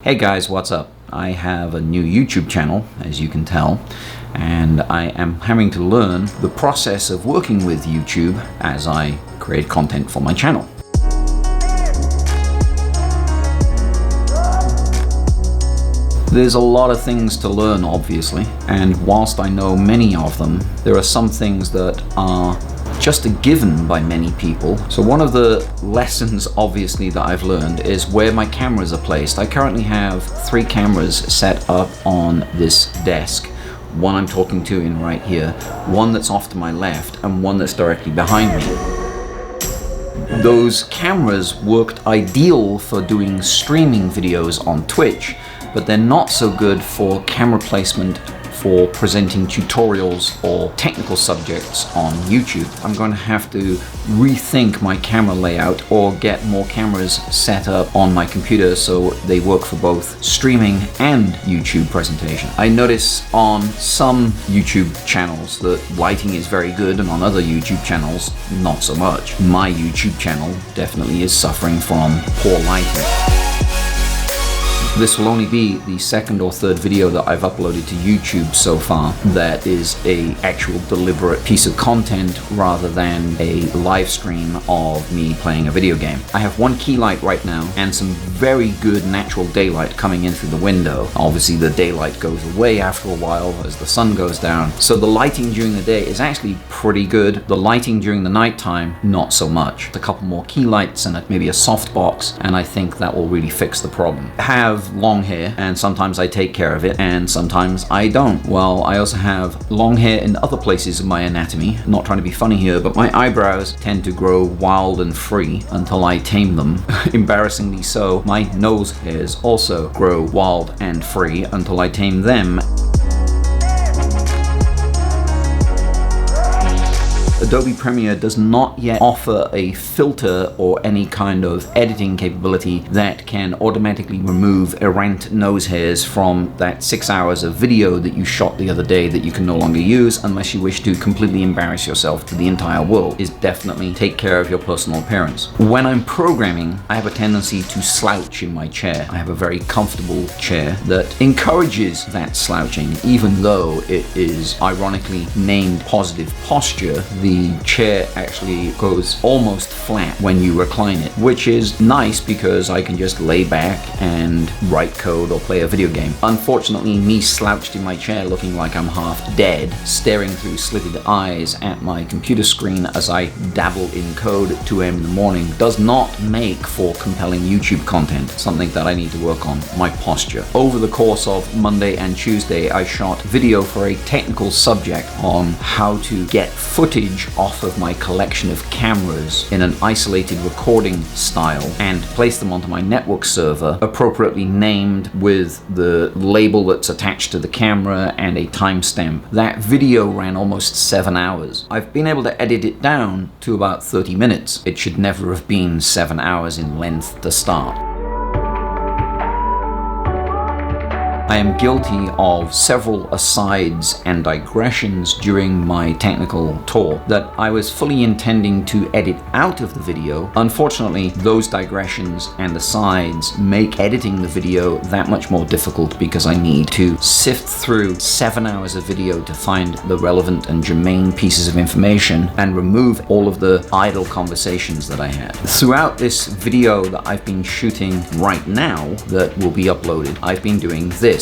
Hey guys, what's up? I have a new YouTube channel, as you can tell, and I am having to learn the process of working with YouTube as I create content for my channel. There's a lot of things to learn, obviously, and whilst I know many of them, there are some things that are just a given by many people. So one of the lessons, obviously, that I've learned is where my cameras are placed. I currently have 3 cameras set up on this desk. One I'm talking to in right here, one that's off to my left, and one that's directly behind me. Those cameras worked ideal for doing streaming videos on Twitch, but they're not so good for camera placement for presenting tutorials or technical subjects on YouTube. I'm going to have to rethink my camera layout or get more cameras set up on my computer so they work for both streaming and YouTube presentation. I notice on some YouTube channels that lighting is very good, and on other YouTube channels not so much. My YouTube channel definitely is suffering from poor lighting. This will only be the second or third video that I've uploaded to YouTube so far that is a actual deliberate piece of content rather than a live stream of me playing a video game. I have one key light right now and some very good natural daylight coming in through the window. Obviously the daylight goes away after a while as the sun goes down, so the lighting during the day is actually pretty good. The lighting during the nighttime, not so much. A couple more key lights and maybe a softbox, and I think that will really fix the problem. I have long hair, and sometimes I take care of it and sometimes I don't. Well, I also have long hair in other places of my anatomy. I'm not trying to be funny here, but my eyebrows tend to grow wild and free until I tame them. Embarrassingly so, my nose hairs also grow wild and free until I tame them. Adobe Premiere does not yet offer a filter or any kind of editing capability that can automatically remove errant nose hairs from that 6 hours of video that you shot the other day that you can no longer use unless you wish to completely embarrass yourself to the entire world. Is definitely take care of your personal appearance. When I'm programming, I have a tendency to slouch in my chair. I have a very comfortable chair that encourages that slouching, even though it is ironically named positive posture. The chair actually goes almost flat when you recline it, which is nice because I can just lay back and write code or play a video game. Unfortunately, me slouched in my chair looking like I'm half dead, staring through slitted eyes at my computer screen as I dabble in code at 2 a.m. in the morning does not make for compelling YouTube content, something that I need to work on, my posture. Over the course of Monday and Tuesday, I shot video for a technical subject on how to get footage off of my collection of cameras in an isolated recording style and place them onto my network server, appropriately named with the label that's attached to the camera and a timestamp. That video ran almost 7 hours. I've been able to edit it down to about 30 minutes. It should never have been 7 hours in length to start. I am guilty of several asides and digressions during my technical tour that I was fully intending to edit out of the video. Unfortunately, those digressions and asides make editing the video that much more difficult because I need to sift through 7 hours of video to find the relevant and germane pieces of information and remove all of the idle conversations that I had. Throughout this video that I've been shooting right now that will be uploaded, I've been doing this.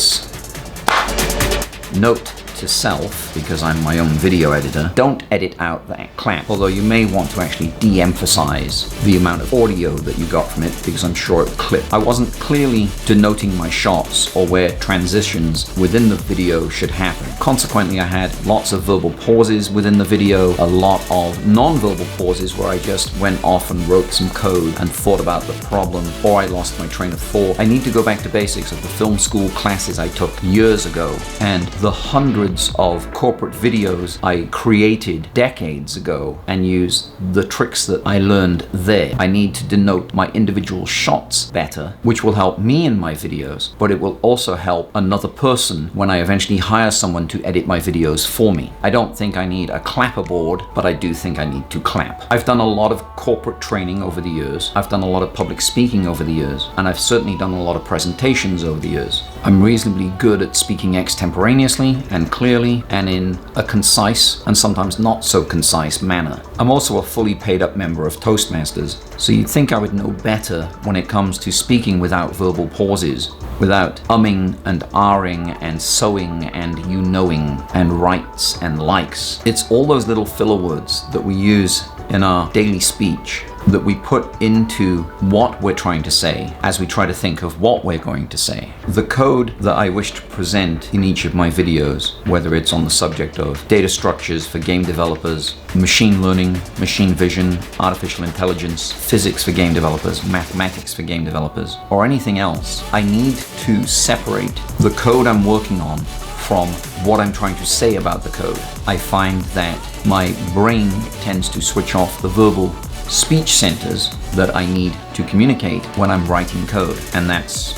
Note to self, because I'm my own video editor, don't edit out that clap, although you may want to actually de-emphasize the amount of audio that you got from it because I'm sure it clipped. I wasn't clearly denoting my shots or where transitions within the video should happen. Consequently, I had lots of verbal pauses within the video, a lot of non-verbal pauses where I just went off and wrote some code and thought about the problem, or I lost my train of thought. I need to go back to basics of the film school classes I took years ago and the hundreds hundreds of corporate videos I created decades ago and use the tricks that I learned there. I need to denote my individual shots better, which will help me in my videos, but it will also help another person when I eventually hire someone to edit my videos for me. I don't think I need a clapperboard, but I do think I need to clap. I've done a lot of corporate training over the years. I've done a lot of public speaking over the years, and I've certainly done a lot of presentations over the years. I'm reasonably good at speaking extemporaneously and clearly and in a concise and sometimes not so concise manner. I'm also a fully paid up member of Toastmasters, so you'd think I would know better when it comes to speaking without verbal pauses, without umming and ahhing and sewing and you knowing and rights and likes. It's all those little filler words that we use in our daily speech that we put into what we're trying to say as we try to think of what we're going to say. The code that I wish to present in each of my videos, whether it's on the subject of data structures for game developers, machine learning, machine vision, artificial intelligence, physics for game developers, mathematics for game developers, or anything else, I need to separate the code I'm working on from what I'm trying to say about the code. I find that my brain tends to switch off the verbal speech centers that I need to communicate when I'm writing code, and that's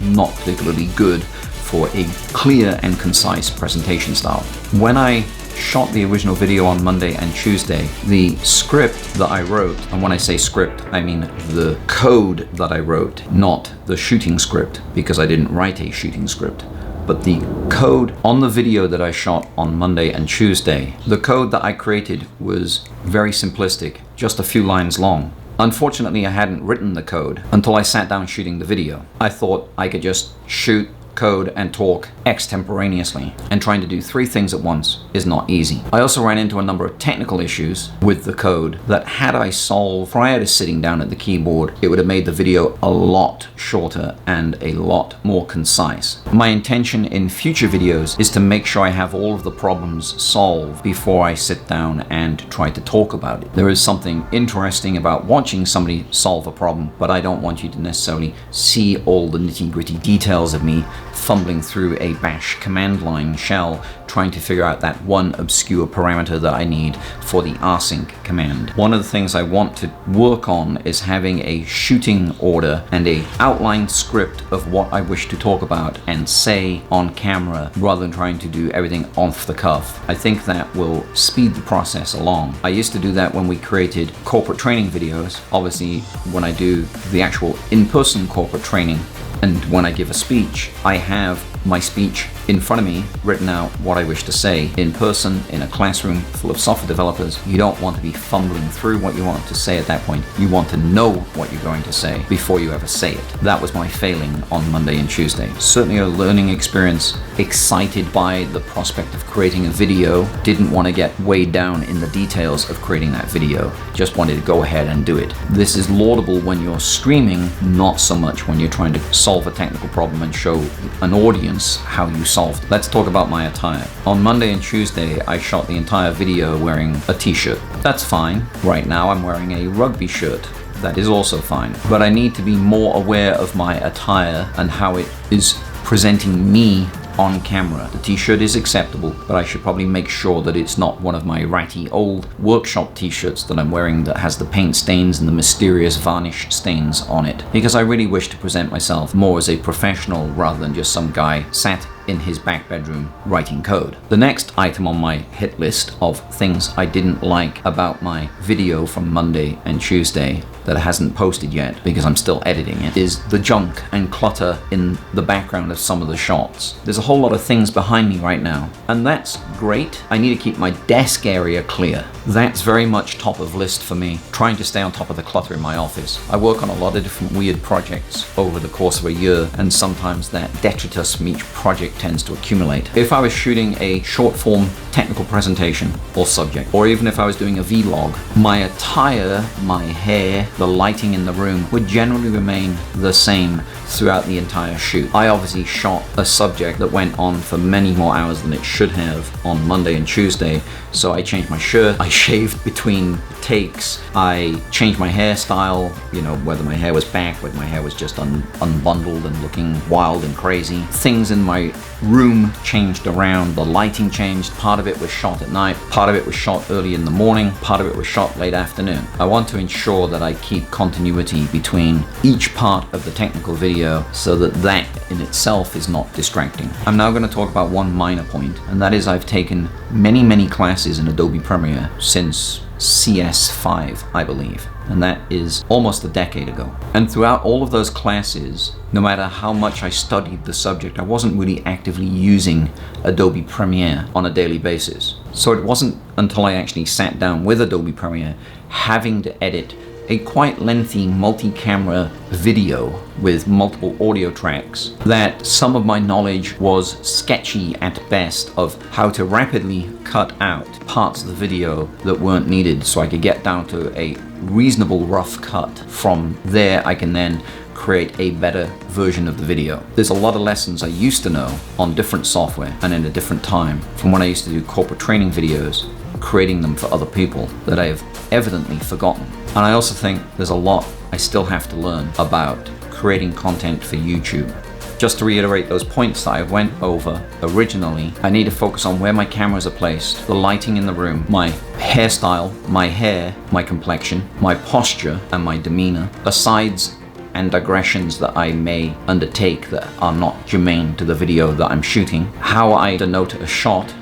not particularly good for a clear and concise presentation style. When I shot the original video on Monday and Tuesday, the script that I wrote, and when I say script, I mean the code that I wrote, not the shooting script, because I didn't write a shooting script. But the code on the video that I shot on Monday and Tuesday, the code that I created was very simplistic, just a few lines long. Unfortunately, I hadn't written the code until I sat down shooting the video. I thought I could just shoot, code, and talk extemporaneously, and trying to do three things at once is not easy. I also ran into a number of technical issues with the code that had I solved prior to sitting down at the keyboard, it would have made the video a lot shorter and a lot more concise. My intention in future videos is to make sure I have all of the problems solved before I sit down and try to talk about it. There is something interesting about watching somebody solve a problem, but I don't want you to necessarily see all the nitty-gritty details of me fumbling through a bash command line shell trying to figure out that one obscure parameter that I need for the rsync command. One of the things I want to work on is having a shooting order and a outline script of what I wish to talk about and say on camera rather than trying to do everything off the cuff. I think that will speed the process along. I used to do that when we created corporate training videos. Obviously, when I do the actual in-person corporate training, and when I give a speech, I have my speech in front of me, written out what I wish to say. In person, in a classroom full of software developers, you don't want to be fumbling through what you want to say at that point. You want to know what you're going to say before you ever say it. That was my failing on Monday and Tuesday. Certainly a learning experience, excited by the prospect of creating a video, didn't want to get weighed down in the details of creating that video, just wanted to go ahead and do it. This is laudable when you're streaming, not so much when you're trying to solve a technical problem and show an audience how you solved. Let's talk about my attire. On Monday and Tuesday, I shot the entire video wearing a t-shirt. That's fine. Right now, I'm wearing a rugby shirt. That is also fine. But I need to be more aware of my attire and how it is presenting me on camera. The t-shirt is acceptable, but I should probably make sure that it's not one of my ratty old workshop t-shirts that I'm wearing that has the paint stains and the mysterious varnish stains on it, because I really wish to present myself more as a professional rather than just some guy sat in his back bedroom writing code. The next item on my hit list of things I didn't like about my video from Monday and Tuesday that hasn't posted yet because I'm still editing it is the junk and clutter in the background of some of the shots. There's a whole lot of things behind me right now, and that's great. I need to keep my desk area clear. That's very much top of list for me, trying to stay on top of the clutter in my office. I work on a lot of different weird projects over the course of a year, and sometimes that detritus from each project tends to accumulate. If I was shooting a short form technical presentation or subject, or even if I was doing a vlog, my attire, my hair, the lighting in the room would generally remain the same throughout the entire shoot. I obviously shot a subject that went on for many more hours than it should have on Monday and Tuesday, so I changed my shirt, I shaved between takes, I changed my hairstyle, you know, whether my hair was back, whether my hair was just unbundled and looking wild and crazy. Things in my room changed around, the lighting changed, part of it was shot at night, part of it was shot early in the morning, part of it was shot late afternoon. I want to ensure that I keep continuity between each part of the technical video so that that in itself is not distracting. I'm now going to talk about one minor point, and that is I've taken many classes in Adobe Premiere since CS5, I believe, and that is almost a decade ago. And throughout all of those classes, no matter how much I studied the subject, I wasn't really actively using Adobe Premiere on a daily basis. So it wasn't until I actually sat down with Adobe Premiere, having to edit a quite lengthy multi-camera video with multiple audio tracks, that some of my knowledge was sketchy at best of how to rapidly cut out parts of the video that weren't needed so I could get down to a reasonable rough cut. From there I can then create a better version of the video. There's a lot of lessons I used to know on different software and in a different time from when I used to do corporate training videos, creating them for other people, that I have evidently forgotten. And I also think there's a lot I still have to learn about creating content for YouTube. Just to reiterate those points that I went over originally, I need to focus on where my cameras are placed, the lighting in the room, my hairstyle, my hair, my complexion, my posture, and my demeanor, asides and digressions that I may undertake that are not germane to the video that I'm shooting, how I denote a shot,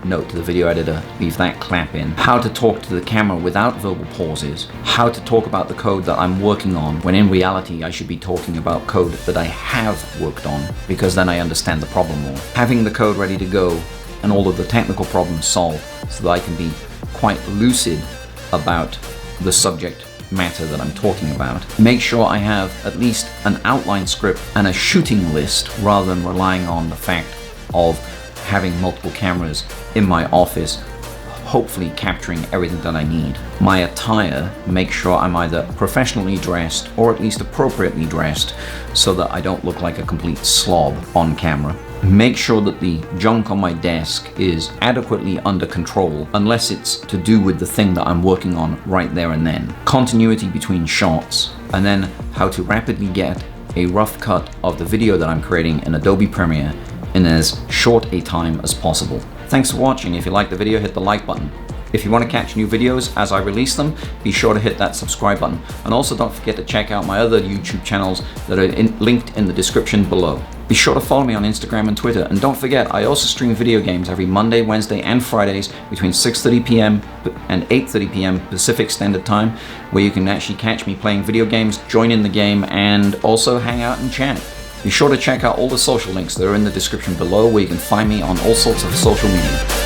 note to the video editor, leave that clap in, how to talk to the camera without verbal pauses, how to talk about the code that I'm working on when in reality I should be talking about code that I have worked on, because then I understand the problem more. Having the code ready to go and all of the technical problems solved so that I can be quite lucid about the subject matter that I'm talking about. Make sure I have at least an outline script and a shooting list rather than relying on the fact of having multiple cameras in my office, hopefully capturing everything that I need. My attire, make sure I'm either professionally dressed or at least appropriately dressed so that I don't look like a complete slob on camera. Make sure that the junk on my desk is adequately under control, unless it's to do with the thing that I'm working on right there and then. Continuity between shots, and then how to rapidly get a rough cut of the video that I'm creating in Adobe Premiere in as short a time as possible. Thanks for watching. If you liked the video, hit the like button. If you want to catch new videos as I release them, be sure to hit that subscribe button. And also don't forget to check out my other YouTube channels that are linked in the description below. Be sure to follow me on Instagram and Twitter. And don't forget, I also stream video games every Monday, Wednesday, and Fridays between 6:30 p.m. and 8:30 p.m. Pacific Standard Time, where you can actually catch me playing video games, join in the game, and also hang out and chat. Be sure to check out all the social links that are in the description below, where you can find me on all sorts of social media.